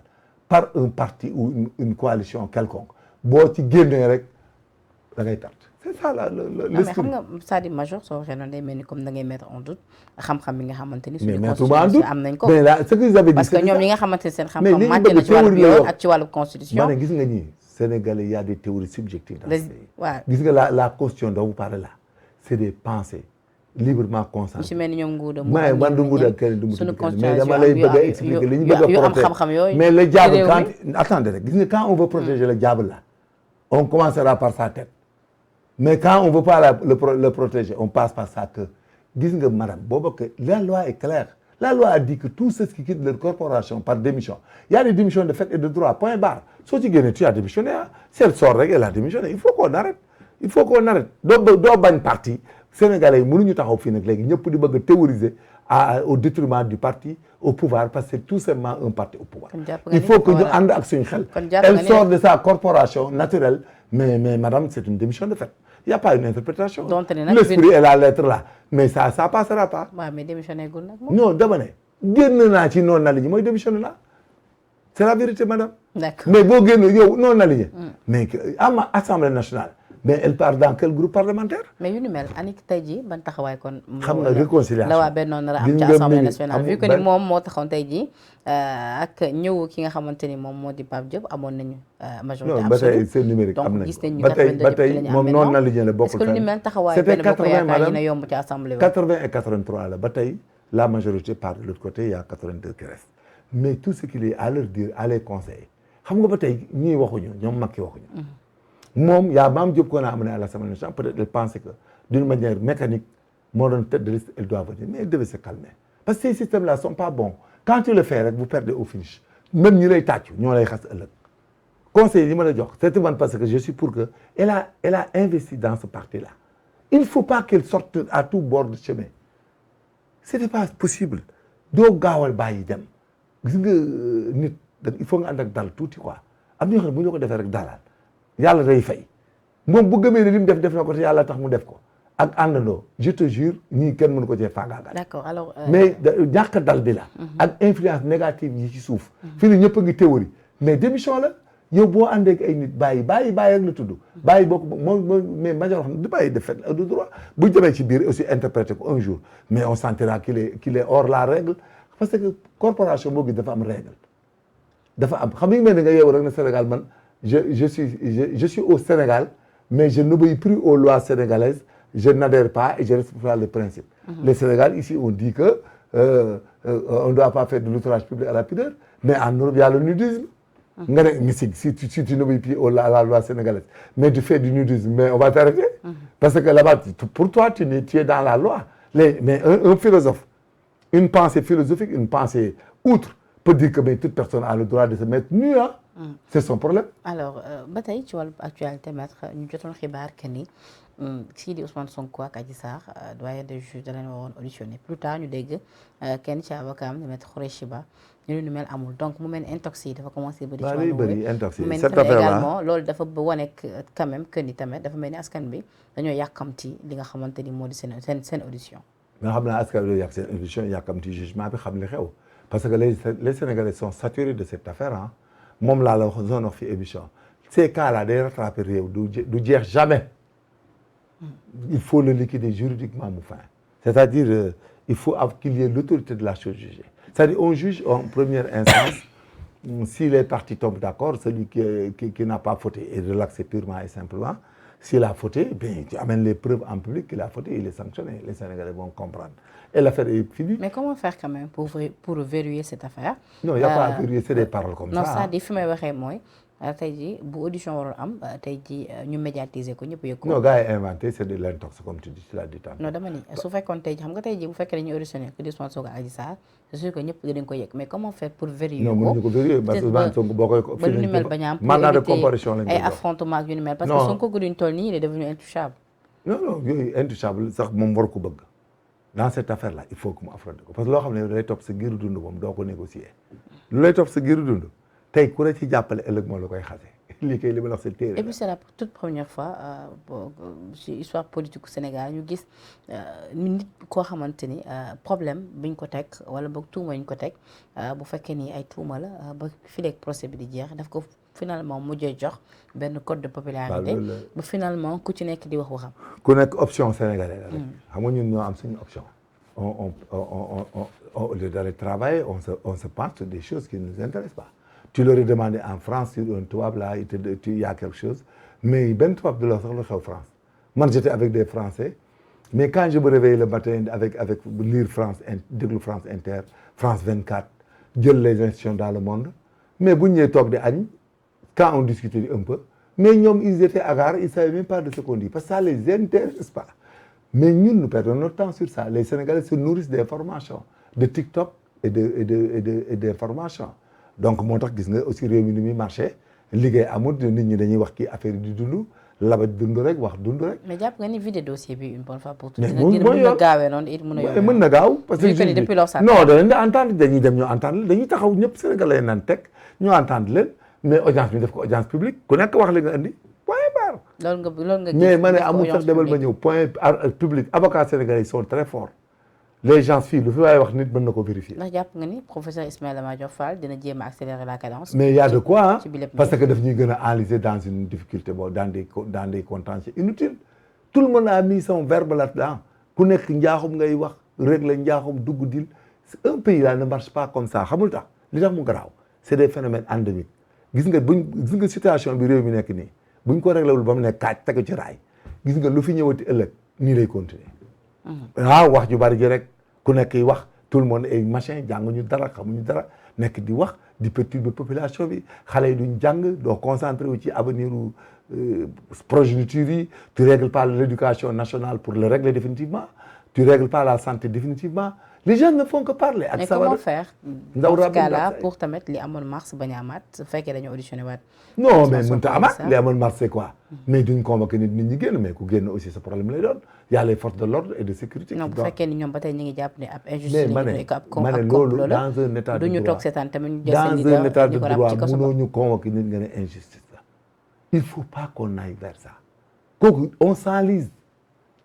par un parti ou une coalition quelconque boo ci génnee rek da ngay perte. c'est ça mais xam nga c'est-à-dire major soo waxee noonu day mel ni comme da ngay mettre en doute xam-xam bi nga xamante ni suñu constitution am nañ ko mais là ce qu'ils avaient dit parce que ñoom ñi nga xamante ni seen xam-xam màcc na ci wàllu yoon ak ci wàllu constitution ma ne gis nga ñi Sénégalais y a des théories subjectives dans ce pays. waaw gis nga la constitution dont vous parlez là c'est des pensées librement consenties. ci mel ni ñoom nguuda mais man du nguuda kenn du mu mais dama lay bëgg a expliquer li ñu bëgg a protéger mais le diable quand attendez rek gis nga quand on veut protéger le diable là on commencera par sa tête. Mais quand on veut pas le protéger, on passe par ça que, gis nga madame, la loi est claire. La loi a dit que tous ceux qui quittent leur corporation par démission, il y a des démissions de fait et de droit, point barre. Si tu as démissionné, si elle sort, elle a démissionné. Il faut qu'on arrête. Il faut qu'on arrête. Dans ban parti, Sénégalais, mënuñu taxaw fii nag léegi ñëpp di bëgg a théoriser au détriment du parti au pouvoir parce que c'est tout simplement un parti au pouvoir. Il faut que ñu ànd ak suñu xel. Elle sort de sa corporation naturelle, mais madame, c'est une démission de fait. Il n'y a pas une interprétation. L'esprit est la lettre là. Mais ça passera pas. Ouais, mais démissionner gul nag moom. Non, dama ne génn naa ci non aligné mooy démissionné naa. C'est la vérité madame. D'accord. Mais boo génn yow non aligné. Mais am Assemblée nationale. Mais elle part dans quel groupe parlementaire? mais yu ni mel Annick tey jii ban taxawaay kon. xam nga réconciliation la waa Benno nar a am ci Assemblée nationale vu que ni moom moo taxoon tey jii ak ñëw ki nga xamante ni moom moo di Pape Diop amoon nañu majorité absolue. ba tey c'est numérique am nañu gis nañu ba tey moom noonu na li ñu la bokkul est-ce que lu ni mel taxawaay benn bokk yaakaar yi na yomb ci Assemblée bi. 80 et 83 la ba tey la majorité part de l'autre côté il y a 82 qui restent mais tout ce qu'il est à leur dire à les conseiller xam nga ba tey ñii waxuñu ñoom Macky waxuñu. moom yaa Mame Diop qu'on a amené à l'Assemblée nationale peut-être elle pensait que d'une manière mécanique moo doon tête de liste elle doit venir mais elle devait se calmer parce que ces systèmes-là sont pas bons quand tu le fais rek vous perdez au finish même ñi lay tàccu ñoo lay xas ëllëg conseil yi ma la jox c'est man parce que je suis pour que elle a investi dans ce parti-là il faut pas qu'elle sorte à tout bord de chemin c'était pas possible doo gaawal bàyyi dem gis nga nit il faut nga ànd ak dal tuuti quoi am na yoo xam ne bu ñu ko defee rek dalal yàlla day fay moom bu gëmee ne li mu def na ko te yàlla tax mu def ko ak àndandoo je te jure ñii kenn mënu ko cee faagaagal. D'accord alors. mais ñàkk dal bi la. ak influence négative yi ci suuf. fii nii ñëpp a ngi théorie mais démission la yow boo àndee ak ay nit bàyyi ak la tudd. bàyyi boo ko mais major xam ne du bàyyi de fait de droit bu ñu demee ci biir aussi interpréter ko un jour mais on sentira qu'il est hors la règle parce que corporation boo gis dafa am règle dafa am xam nga mel ni nga yeewu rek ne Sénégal man. Je suis au Sénégal, mais je n'obéis plus aux lois sénégalaises. Je n'adhère pas et je respecte pas les principes. Le Sénégal, ici, on dit que on ne doit pas faire de l'outrage public à la pudeur, mais en Europe, il y a le nudisme. Mais si tu n'obéis plus à la loi sénégalaise, mais tu fais du nudisme, mais on va t'arrêter. Parce que là-bas, pour toi, tu es dans la loi. Mais un philosophe, une pensée philosophique, une pensée outre, peut dire que mais toute personne a le droit de se mettre nu, hein. C'est son problème. Alors ba tey ci wàllu actualité maître ñu jotoon xibaar que ni kii di Ousmane Sonko ak Adji Sarr doyen des juges da leen waroon auditionné plus tard ñu dégg kenn ci avocat am di maître Khoureyssi Ba ñu nu mel amul donc mu mel ni intox yi dafa commencé bëri ci wàllu bëri intox yi mu mel ni cette tamit affaire là également loolu dafa wane quand même que ni tamit dafa mel ni askan bi dañoo yàkkamti li nga xamante ni moo di seen audition. mais xam naa askan bi yàq seen audition yàkkamti jugement bi xam li xew parce que les Sénégalais sont saturés de cette affaire ah. moom laa la wax zone wax fi émission ces cas-là day rattraper réew du jeex jamais il faut le liquider juridiquement mu fin c'est-à-dire il faut qu'il y ait l'autorité de la chose jugée c'est-à-dire on juge en première instance si les parties tombent d'accord celui qui n'a pas fauté est relaxé purement et simplement s'il a fauté bien tu amènes les preuves en public qu'il a fauté il est sanctionné les Sénégalais vont comprendre et l'affaire est finie. Mais comment faire quand même pour verrouiller cette affaire? Non, il n'y a pas à verrouiller, c'est des paroles comme ça. Non, ça dit fi may waxee mooy tey jii bu audition waroon am tey jii ñu médiatiser ko ñëpp yëg ko. non gars yi inventé c'est de l'intox comme tu dis tu l'as dit tantôt. non dama ni su fekkoon tey jii xam nga tey jii bu fekkee dañuy auditionné que Ousmane Sonko ak Adji Sarr c'est sûr que ñëpp dañ ko yëg mais comment faire pour vérifier ko. non mënuñu ko vérifier parce que Ousmane Sonko boo koy. ba lu ni mel bañ a am pour mandat de comparution lañ éviter ay affrontement ak yu ni mel. parce que Sonko gu duñ toll nii il est devenu intouchable. non yooyu intouchable sax moom war ko bëgg dans cette affaire là il faut que mu affronter ko parce que loo xam ne lay topp sa giiru dund moom doo ko négocier lu lay topp sa giiru dund tey ku la ci jàppale ëllëg moom la koy xase lii kay li ma la wax c'est téere. et puis c'est la toute première fois ci histoire politique u Sénégal ñu gis nit koo xamante ni problème biñ ko teg wala boog tuuma ñu ko teg bu fekkee ni ay tuuma la ba fileeg procès bi di jeex daf ko finalement mujjee jox benn code de popularité ba finalement ku ci nekk di wax waxam. ku nekk option sénégalais la rek. xam nga ñun ñoo am suñu option. au lieu d'aller travailler on se penche sur des choses qui ne nous intéressent pas. Tu leur as demandé en France sur un tubaab là il y a quelque chose mais benn tubaab de la sax la xew France man j'étais avec des Français mais quand je me réveille le matin avec lire France déglu France Inter France 24 jël les institutions dans le monde mais bu ñu ñëwee toog di añ quand on discutait un peu mais ñoom ils étaient hagards ils savaient même pas de ce qu'on dit parce que ça les intéresse pas mais ñun nous perdons notre temps sur ça les Sénégalais se nourrissent d'informations de TikTok et d'informations donc moo tax gis nga aussi réew mi ni muy marché liggéey amul nit ñi dañuy wax kii affaire yi di dund labaj dund rek wax dund rek. mais jàpp nga ni vider dossier bi une bonne fois pour toutes. mais mën na gaawee noonu it mën na gaaw parce que depuis lors ça non dañu entendre dañuy dem ñu entendre dañuy taxaw ñëpp Sénégalais naan teg ñu entendre leen mais audience bi def ko audience publique ku nekk wax li nga indi point barre. loolu nga gis mais ma ne amul sax demal ma ñëw point public avocats sénégalais sont très forts. les gens fii lu fi waaye wax nit mën na ko vérifier. ndax jàpp nga ni professeur Ismaïla Madior Fall dina jéem a accélérer la cadence. mais il y a de quoi parce que daf ñuy gën a enliser dans une difficulté boobu dans des contentieux inutiles tout le monde a mis son verbe là-dedans ku nekk njaaxum ngay wax régler njaaxum dugg dil un pays là ne marche pas comme ça xamul tax li tax mu garaaw c'est des phénomènes endémiques gis nga situation bi réew mi nekk nii buñ ko réglé wul ba mu nekk kaaj tegu ci raay gis nga lu fi ñëwati ëllëg nii lay continuer. wax ju bari ji rek ku nekk yi wax tout le monde ay machin jànguñu dara xamuñu dara nekk di wax di perturber population bi xale yi duñ jàng doo concentré wu ci avenir progéniture yi tu règles pas l'éducation nationale pour le régler définitivement tu règles pas la santé définitivement les gens ne font que parler. ak mais comment faire dans ce cas-là pour tamit li amoon mars bañ a amaat su fekkee dañoo auditionné waat. non mais mënut a amaat li amoon mars c'est quoi. mais duñ convoqué nit ñi génn mais ku génn aussi ce problème lay doon y a les forces de l'ordre et de sécurité. non bu fekkee ni ñoom ba tey ñu ngi jàpp ne ab injustice mais ma ne loolu dans un état de droit duñu toog seetaan tamit ñu jël dans seen un état de leader droit mënoo ñu convoqué nit nga ne injustice la il faut pas qu'on aille vers ça kooku on s'enlise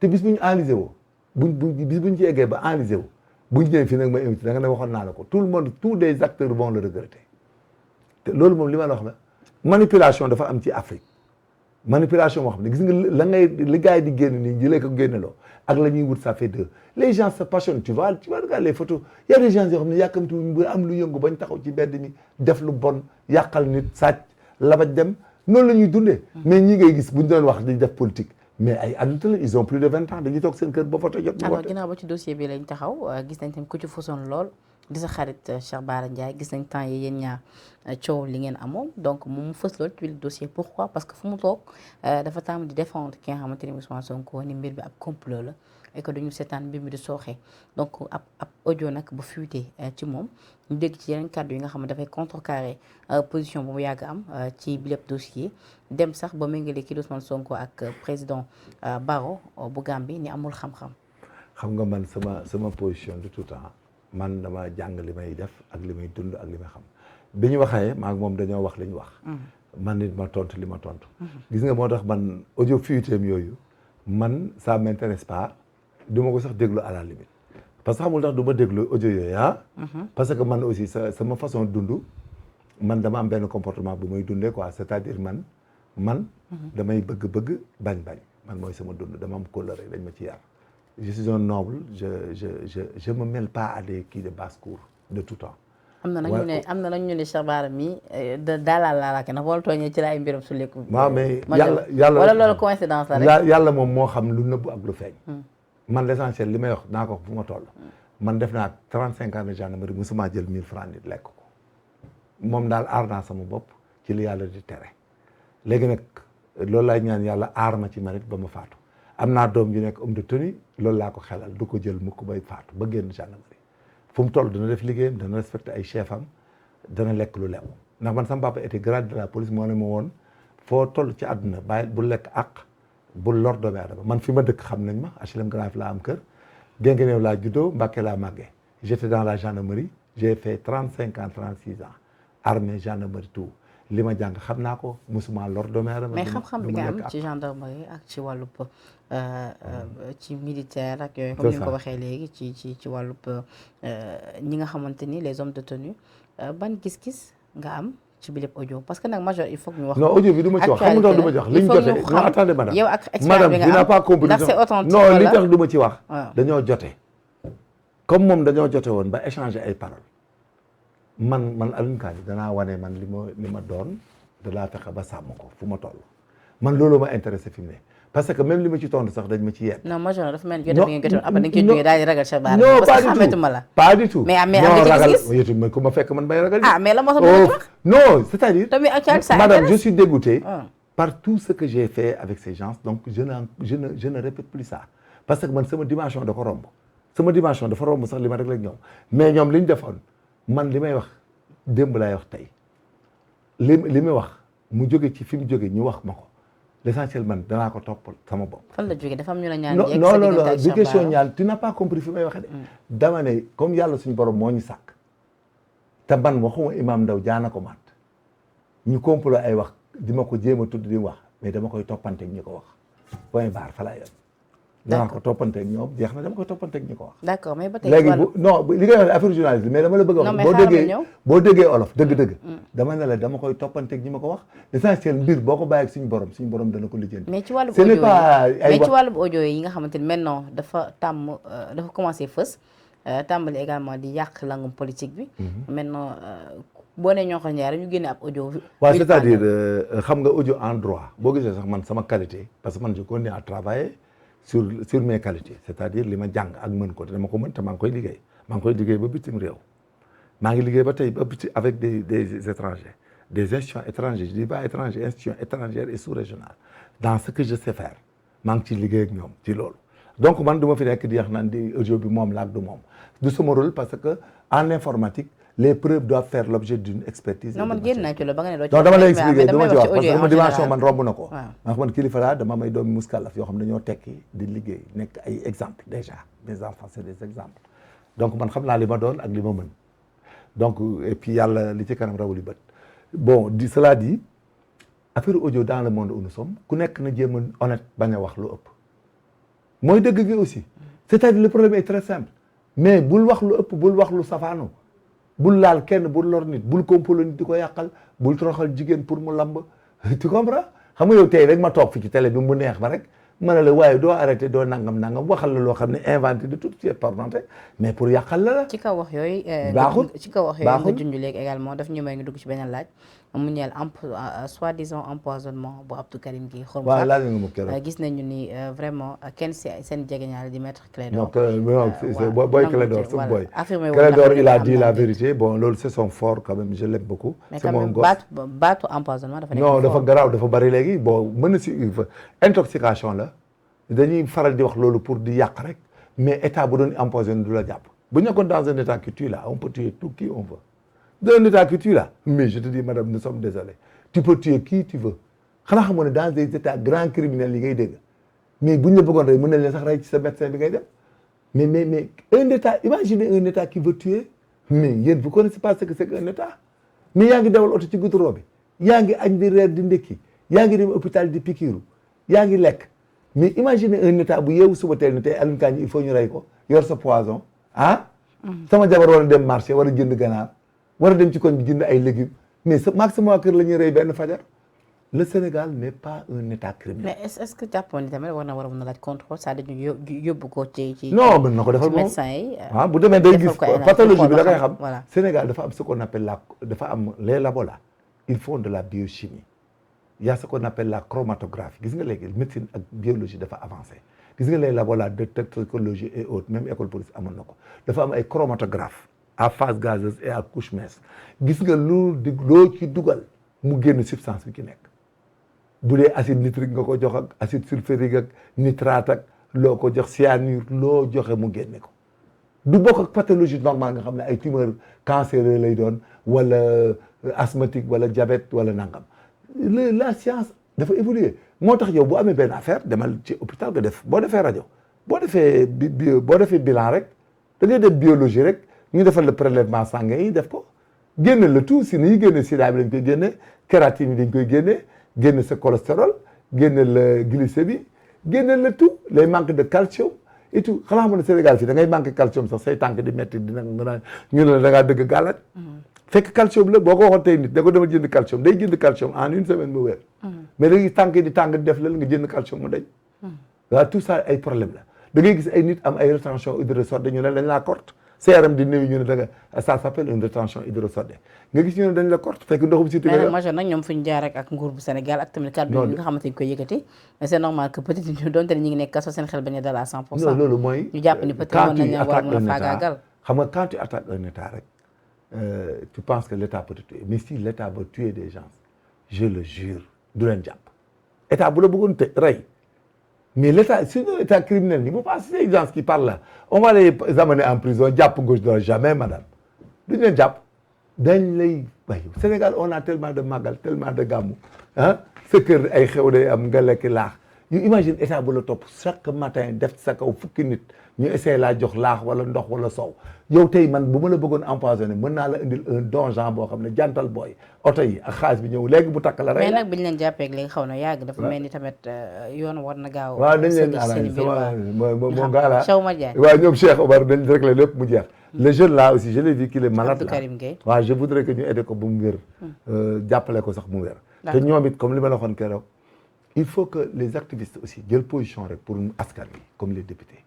te bis bu ñu enlisé woo bis bu ñu ci eggee ba enlisé woo bu ñu ñëwee fii nag ma invité da nga ne waxoon naa la ko tout le monde tous les acteurs vont le regretter te loolu moom li ma la wax la manipulation dafa am ci Afrique manipulation moo xam ne gis nga la ngay li gars yi di génn nii jëlee ko génneloo ak la ñuy wut ça fait deux les gens se passionnent tu vois regarder les photos y a des gens yoo xam ne yàkkamti wuñ ba am lu yëngu bañ taxaw ci mbedd mi def lu bon yàqal nit sàcc labaj dem noonu la ñuy dundee mais ñi ngay gis buñ doon wax di def politique mais ay adultes la ils ont plus de 20 ans dañuy toog seen kër ba voté jot. alors ginnaaw ba ci dossier bi lañ taxaw gis nañ tam ku ci fasoon lool di sa xarit Cheikh Bara Ndiaye gis nañ temps yi yéen ñaar coow li ngeen amoon donc moom mu fës lool ci biir dossier pourquoi parce que fu mu toog dafa tàmm di défendre ki nga xamante ni Ousmane Sonko ni mbir bi ab complot la et que duñu seetaan mbir mi di sooxee donc ab audio nag bu fuité ci moom ñu dégg ci yeneen kàddu yi nga xam ne dafay contrecarrer position bu mu yàgg am ci bi lépp dossier dem sax ba méngale kii Ousmane Sonko ak président Barrow bu Gambie ni amul xam-xam. xam nga man sama position de tout temps man dama jàng li may def ak li may dund ak li may xam bi ñu waxee maa ngi moom dañoo wax li ñu wax. man nit ma tontu li ma tontu. gis nga moo tax man audio fuitéem yooyu man ça m'intéresse pas du ma ko sax déglu à la limite parce que xamul tax du ma déglu audio yooyu parce que man aussi sama façon dund man dama am benn comportement bu may dundee quoi c'est-à-dire man damay bëgg bañ man mooy sama dund dama am kóllëre dañ ma ci yar. je suis un noble je me mêle pas à des kii de basse-cour de tout temps. am na nag ñu ne Cheikh Bara mi daalaal laalaake ndax boo tooñee ci la ay mbiram su lekku. waaw mais yàlla wala loolu coïncidence la rek. yàlla moom moo xam lu nëbb ak lu feeñ. man l'essentiel li may wax naa ko fu ma toll. man def naa 35 ans de gendarmerie musuma jël 1000 francs nit lekk ko moom daal aar naa sama bopp ci li yàlla di tere léegi nag loolu laay ñaan yàlla aar ma ci manit ba ma faatu am naa doom yu nekk homme de tenue loolu laa ko xelal du ko jël mukk bay faatu ba génn gendarmerie fu mu toll dana def liggéeyam dana respecté ay chef am dana lekk lu lew ndax man sama papa était grade de la police moo ne ma woon foo toll ci àdduna bàyyi bu lekk ak bu lor doomu aadama man fi ma dëkk xam nañ ma HLM Grand Yoff laa am kër Guinguinéo laa juddoo Mbacké laa màggee j'étais dans la gendarmerie j'ai fait 35 ans 36 ans armée gendarmerie tout li ma jàng xam naa ko musuma lor doomu aadama mais xam-xam bi nga am ci gendarmerie ak ci wàllub ci militaire ak yooyu comme ni nga ko waxee léegi ci wàllub ñi nga xamante ni les hommes de tenue ban gis-gis nga am ci bi lépp audio parce que nag major il faut que ñu wax. non audio bi du ma ci wax xam nga du ma ci wax liñ jotee non attendez madame yow ak expérience bi nga am pas compris ndax c'est authentique non li tax du ma ci wax waaw dañoo jote comme moom dañoo jote woon ba échanger ay paroles man Alioune Kandji danaa wane man li ma doon da laa fexe ba sàmm ko fu ma toll man loolu ma intéressé fi mu ne parce que même li ma ci tontu sax dañ ma ci yedd. non major dafa mel ni jote bi ngeen jotoon après da nga koy jógee daal di ragal Cheikh Bara non parce que xamatuma la pas du tout mais am nga gis-gis yotu ma ku ma fekk man bay ragal mais la moo tax non c'est-à-dire tamit actualité madame je suis dégoûté Ah. par tout ce que j'ai fait avec ces gens donc je ne répète plus ça parce que man sama dimension dafa romb sama dimension dafa romb sax li ma réglé ak ñoom mais ñoom li ñu defoon man li may wax démb laay wax tey li may wax mu jóge ci fi mu jóge ñu wax ma ko l'essentiel man danaa ko toppal sama bopp. fan la jógee dafa am ñu la ñaan non non non du question ñaan tu n'as pas compris fi may waxee de. dama ne comme yàlla suñu borom moo ñu sàkk te man waxuma imam Ndaw jaana ko mat ñu complot ay wax di ma ko jéem a tudd di wax mais dama koy toppanteeg ñi ko wax point barre fa laa yem. danaa ko toppanteeg ñoom jeex na dama koy toppanteeg ñi ko wax. d'accord mais ba tey léegi non li ngay wax affaire journaliste mais dama la bëgg a wax boo déggee olof dëgg-dëgg dama ne la dama koy toppanteeg ñi ma ko wax l'essentiel mbir boo ko bàyyi ak suñu borom dana ko lijjanti. mais ci wàllu ce n'est pas ay wax audio yi nga xamante ni maintenant dafa commencé fës tàmbali également di yàq langum politique bi maintenant boo nee ñoo ko ñaare ñu génne ab audio. waaw c'est-à-dire xam nga audio en droit boo gisee sax man sama qualité parce que man je continue à travailler sur mes qualités c'est-à-dire li ma jàng ak mën ko te dama ko mën te maa ngi koy liggéey ba bitim réew maa ngi liggéey ba tey ba biti avec des étrangers des institutions étrangères je dis pas étrangers institutions étrangères et sous-régionales dans ce que je sais faire maa ngi ciy liggéey ak ñoom ci loolu donc man du ma fi nekk di wax naan di audio bi moom la ak du moom du sama rôle parce que en informatique les preuves doivent faire l'objet d'une expertise. non man génn naa ci loolu ba nga ne doo ci non dama lay expliquer dama ci wax parce que sama dimension man romb na ko. waaw ndax man kilifa laa dama may doomi muskalaf yoo xam ne dañoo tekki di liggéey nekk ay exemples déjà mes enfants c'est des exemples donc man xam naa li ma doon ak li ma mën donc et puis yàlla li ci kanam rawuli bët bon cela dit affaire audio dans le monde où nous sommes ku nekk na jéem a honnête bañ a wax lu ëpp mooy dëgg gi aussi c'est-à-dire le problème est très simple mais bul wax lu ëpp bul wax lu safaanu bul laal kenn bul lor nit bul kompolo nit di ko yàqal bul toroxal jigéen pour mu lamb tu comprends xam nga yow tey rek ma toog fi ci télé bi mu neex ba rek ma ne la waaye doo arrêté doo nangam waxal la loo xam ne inventé de toutes pièces portantes mais pour yàqal la. ci kaw wax yooyu. baaxul ci kaw wax yooyu nga junj léegi également daf ñu may nga dugg ci beneen laaj mu ñeel soi-disant empoisonnement bu Abdou Karim Gueye. xaw waaw laaj nga ma keroog gis nañu ni vraiment kenn si seen jegeñaale di maître non Clédor. booy Clédor sama boy. affirmé wu Clédor il a dit la vérité bon loolu c'est son fort quand même je l'aime beaucoup. c'est mon gosse mais baatu empoisonnement dafa nekk non dafa garaaw dafa bari léegi bon mën na si intoxication la dañuy faral di wax loolu pour di yàq rek mais état bu doon empoisonné du la jàpp bu ñu nekkoon dans un état qui tue là on peut tuer tout qui on veut. dans un état qui tue là mais je te dis madame nous sommes désolés tu peux tuer qui tu veux xanaa xamoon ne dans des états grands criminels yi ngay dégg mais buñ la bëggoon rey mën nañ la sax rey ci sa médecin bi ngay dem mais un état imaginez un état qui veut tuer mais yéen vous connaissez pas ce que c'est qu'un état mais yaa ngi dawal oto ci goudron bi yaa ngi añ di reer di ndekki yaa ngi dem hôpital di pikiru yaa ngi lekk mais imaginez un état bu yeewu suba teel ni tey Alioune Kandji il faut ñu rey ko yor sa poison ah sama jabar war a dem marché war a jënd ganaar war a dem ci koñ bi jënd ay légumes mais maag sama waa kër la ñuy rey benn fajar le Sénégal n'est pas un état criminel. mais est-ce que jàppoon ni tamit war na war a mën a laaj contrôle c'est-à-dire ñu yóbbu ko ci non mën na ko defal moom médecin yi ah bu demee day gis pathologie bi da ngay xam voilà Sénégal dafa am ce qu'on appelle dafa am les labos là ils font de la biochimie il y a ce qu'on appelle la chromatographie gis nga léegi médecine ak biologie dafa avancé gis nga les labos là de toxicologie et autres même école police amoon na ko dafa am ay chromatographe à phase gazeuse et à couche mince gis nga loo ci dugal mu génn substance bi ci nekk bu dee acide nitrique nga ko jox ak acide sulfurique ak nitrate ak loo ko jox cyanure loo joxe mu génne ko du bokk ak pathologie normale nga xam ne ay tumeur cancéreux lay doon wala asthmatique wala diabète wala nangam la science dafa évoluer moo tax yow bu amee benn affaire demal ci hôpital nga def boo defee rajo boo defee boo defee bilan rek da ngay def biologie rek ñu defal le prélèvement sanguin yi def ko génne le tout si ni génne sida bi dañ koy génne kératine yi dañ koy génne sa cholestérol génne la glycémie génne le tout les manques de calcium et tout xanaa xam ne Sénégal fii da ngay manqué calcium sax say tànk di metti dina nga ñu ne la da ngaa dëgg gàllat fekk calcium la boo ko waxoon tey nit da ko demal jënd calcium day jënd calcium en une semaine mu wér mais da ngay tànk di tàng di def la nga jënd calcium mu dañ waaw tout ça ay problème la da ngay gis ay nit am ay rétention hydrosodée ñu ne dañ laa corte CRM di néew ñu ne da nga ça s'appelle une rétention hydrosodée nga gis ñu ne dañ la corte fekk ndoxum si mais nag major nag ñoom fu ñu jaar ak nguur bu Sénégal ak tamit kàddu yi nga xamante ni koy yëkkati c'est normal que peut-être ñu doonte ne ñu ngi nekk kaso seen xel bañ a dal à 100%. non loolu mooy ñu jàpp ni peut-être mën nañu war a mën a faagaagal xam nga quand tu attaques un état rek tu penses que l'état peut te tuer mais si l'état veut tuer des gens je le jure du leen jàpp état bu la bëggoon te rey mais l'état c'est un état criminel il ne faut pas ces gens qui parlent là on va les amener en prison jàpp gauche droite jamais madame duñu leen jàpp dañ lay waaye Sénégal on a tellement de magal tellement de gàmmu ah sa kër ay xew day am nga lekk laax yu imagine état bu la topp chaque matin def sa kaw fukki nit ñu essayé laa jox laax wala ndox wala soow yow tey man bu ma la bëggoon empoisonné mën naa la indil un donjon boo xam ne jantal booy oto yi ak xaalis bi ñëw léegi bu takk la rek. mais nag bi ñu leen jàppee léegi xaw na yàgg dafa mel ni tamit yoon war na gaaw. waaw dañ leen arrangé sama moo gaala Cheikh Oumar Diagne waaw ñoom Cheikh Omar dañ réglé lépp mu jeex. le jeune là aussi je l'ai vu qu'il est malade Abdou Karim Gueye. waaw je voudrais que ñu aider ko bu mu wér. jàppale ko sax mu wér. te ñoom it comme li ma la waxoon keroog il faut que les activistes aussi jël position rek pour askan wi comme les députés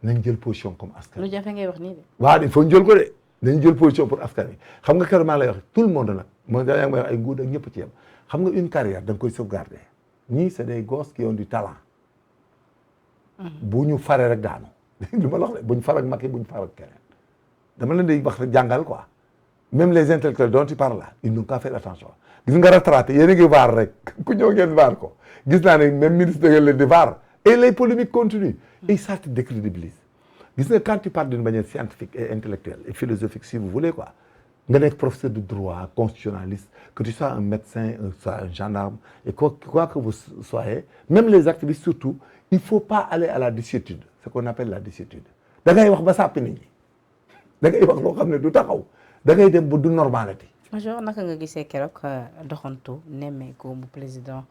nañ jël position comme askan wi. lu jafe ngay wax nii de. waaw il faut ñu jël ko de nañ jël position pour askan wi xam nga keroog maa lay wax tout le monde nag mooy yaa ngi may wax ay nguur ak ñëpp ci yem xam nga une carrière da nga koy sauvegarder ñii c'est des gosses qui ont du talent. bu ñu faree rek daanu li ma la wax de bu ñu far ak Macky bu ñu far ak keneen dama leen di wax rek jàngal quoi même les intellectuels dont tu parles là ils n'ont qu'à faire attention gis nga retraité yéen a ngi vaar rek ku ñëw ngeen vaar ko gis naa ne même ministre da ngeen leen di vaar et les polémiques continuent et ça te décrédibilise gis nga quand tu parles d'une manière scientifique et intellectuelle et philosophique si vous voulez quoi nga nekk professeur de droit constitutionnaliste que tu sois un médecin soit un gendarme et quoi que vous soyez même les activistes surtout il faut pas aller à la désuétude ce qu'on appelle la désuétude da ngay wax ba sàppi nit ñi da ngay wax loo xam ne du taxaw da ngay dem ba du normalité. Major naka nga gisee keroog doxantu nemmeeku bu président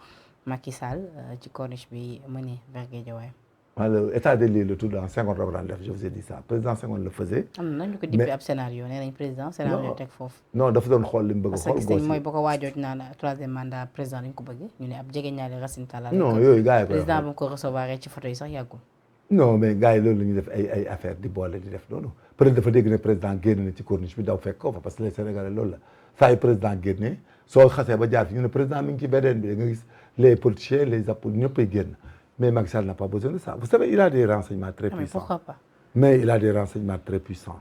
Macky Sall ci corniche bi mené vers Guédiawaye. waaw état des lieux le tout dans Senghor la ko daan def je vous ai dit ça président Senghor le faisait. am na ñu ko dippee ab scénario nee nañ président scénario teg foofu. non dafa doon xool li mu bëgg a xool. parce que gis nañ mooy boo ko waajoo ci naan troisième mandat président dañ ko bëgg ñu ne ab jege ñaale Racine Talla. non yooyu gars yi koy président bu ko recevoir ci photo yi sax yàggul. non mais gars yi loolu la ñuy def ay affaire di boole di def noonu peut-être dafa dégg ne président génn na ci corniche bi daw fekk ko fa parce que les Sénégalais loolu la saa yu président génnee soo xasee ba jaar fi ñu ne président mi ngi ci beneen bi da nga gis les politiciens les apôtres ñëppay génn mais Macky Sall n'a pas besoin de ça vous savez il a des renseignements très puissants. mais pourquoi pas. mais il a des renseignements très puissants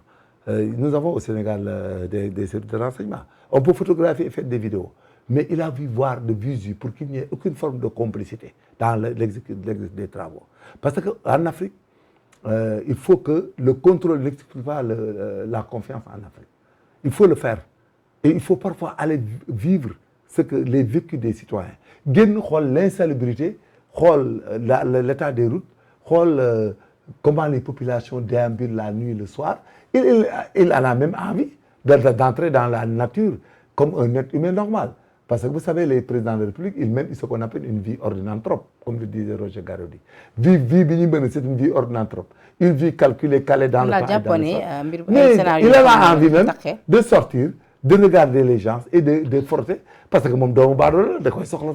nous avons au Sénégal des services de renseignement on peut photographier et faire des vidéos mais il a vu voir de visu pour qu'il n'y ait aucune forme de complicité dans l'exécution des travaux parce que en Afrique il faut que le contrôle n'exclut pas la confiance en Afrique il faut le faire et il faut parfois aller vivre ce que les vécus des citoyens génn xool l'insalubrité xool l'état des routes xool comment les populations déambulent la nuit le soir il en a même envie d'entrer dans la nature comme un être humain normal parce que vous savez les présidents de la République ils mènent ce qu'on appelle une vie ordinanthrope comme le disait Roger Garaudy vie bi ñu mën c'est une vie ordinanthrope une vie calculée calée dans le temps et dans le temps mais il a envie même de sortir de regarder les gens et de forcer parce que moom doomu baadoola da koy soxla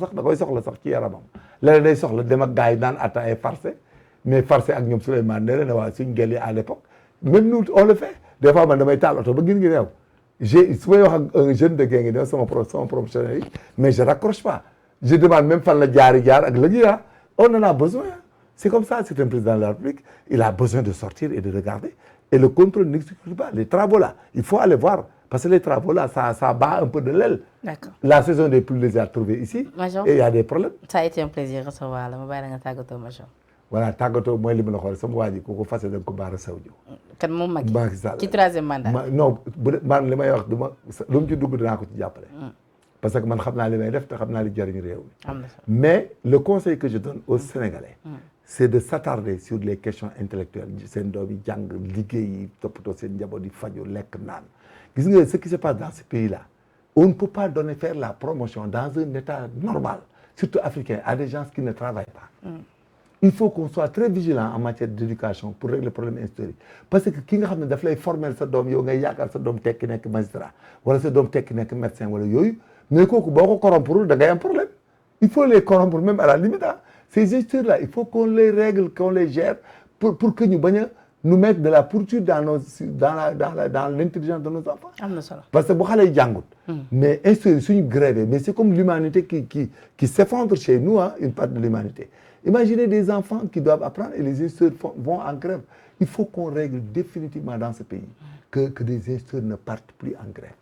sax ci yaramam léeg-léeg day soxla dem ak gars yi naan ataaya farcé mais farcé ak ñoom Souleymane ne leen waa suñ gel yi à l'époque même nous on le fait des fois man damay taal oto ba gën gi neew su may wax ak un jeune de gée ngi ne sama professionnel yi mais je raccroche pas je demande même fan la jaar ak la ñuy on en a besoin c'est comme ça c'est un président de la République il a besoin de sortir et de regarder et le contrôle n'exclut pas les travaux là il faut aller voir parce que les travaux là ça bat un peu de l'aile. D'accord. La saison des pluies les a trouvés ici. Major, et il y a des problèmes. ça a été un plaisir recevoir la ma bàyyi la nga tàggatoo Major. voilà tàggatoo mooy li ma la xool sama waa ji ku ko fase da nga ko baara saw jiw. kan moom Macky Macky Sall ci 3e mandat. non man li may wax du ma lu mu ci dugg dinaa ko ci jàppale. parce que man xam naa li may def te xam naa li jariñ réew mi. Mais le conseil que je donne aux Sénégalais. C'est de s'attarder sur les questions intellectuelles seen doom yi jàng liggéey yi toppatoo seen njaboot yi faju lekk naan gis nga ce qui se passe dans ce pays-là on ne peut pas faire la promotion dans un état normal surtout africain à des gens qui ne travaillent pas. Il faut qu'on soit très vigilant en matière d'éducation pour régler le problème historique parce que ki nga xam ne daf lay former sa doom yow ngay yaakaar sa doom tekki nekk magistrat wala sa doom tekki nekk médecin wala yooyu mais kooku boo ko corrompre da ngay am problème il faut les corrompre même à la limite. Ces instituts-là, il faut qu'on les règle, qu'on les gère pour que nous mettre de la poursuite dans l'intelligence de nos enfants. Parce que si les jàngut mais instituts sont grèves, mais c'est comme l'humanité qui s'effondre chez nous, hein, une part de l'humanité. Imaginez des enfants qui doivent apprendre et les instituts vont en grève. Il faut qu'on règle définitivement dans ce pays que des instituts ne partent plus en grève.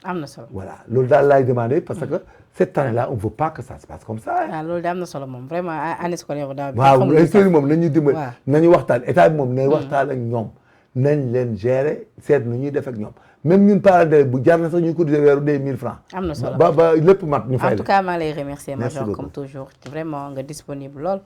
Voilà, loolu daal laay demander parce que cette année-là on ne veut pas que ça se passe comme ça. waaw loolu de am na solo moom vraiment année scolaire daaw. waaw instituts yi moom nañu dimbali. nañu waxtaan état bi moom nañu waxtaan ak ñoom. nañ leen gérer seet nu ñuy def ak ñoom même ñun parents d'élèves bu jar na sax ñu ko cotiser weeru 1000 francs. am na solo ba lépp mat ñu fay la. en tout cas maa lay remercier Major comme toujours vraiment nga disponible lool.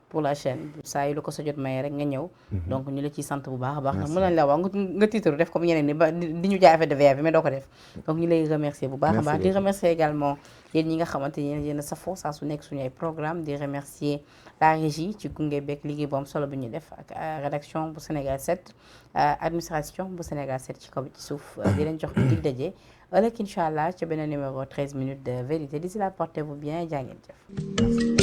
pour la chaîne saa yu la ko sa jot maye rek nga ñëw donc ñu la ciy sant bu baax a baax ndax mën nañ la wax nga tiitaru def comme ñeneen ni ba di ñu jaay affaire de VIP mais doo ko def donc ñu lay remercier bu baax a baax di remercier également yéen ñi nga xamante ni yéen a safoo saa su nekk suñu ay programme di remercier la régie ci gunge beeg liggéey bu am solo bi ñu def ak rédaction bu Sénégal 7 administration bu Sénégal 7 ci kaw bi ci suuf di leen jox dig daje ëllëg incha allah ci beneen numéro 13 minutes de vérité d'ici là portez-vous bien jaa ngeen jëf